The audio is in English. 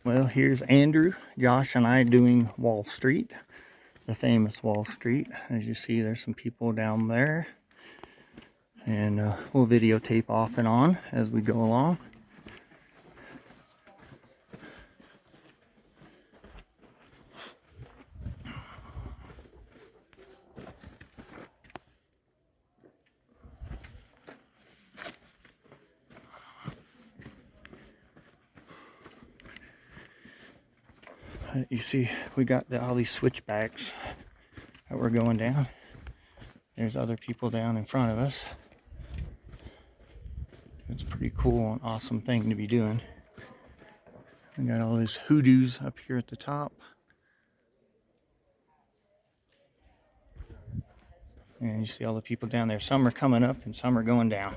Well, here's Andrew, Josh, and I doing Wall Street, the famous Wall Street. As you see, there's some people down there. And we'll videotape off and on as we go along. You see, we got all these switchbacks that we're going down. There's other people down in front of us. It's a pretty cool and awesome thing to be doing. We got all these hoodoos up here at the top. And you see all the people down there. Some are coming up and some are going down.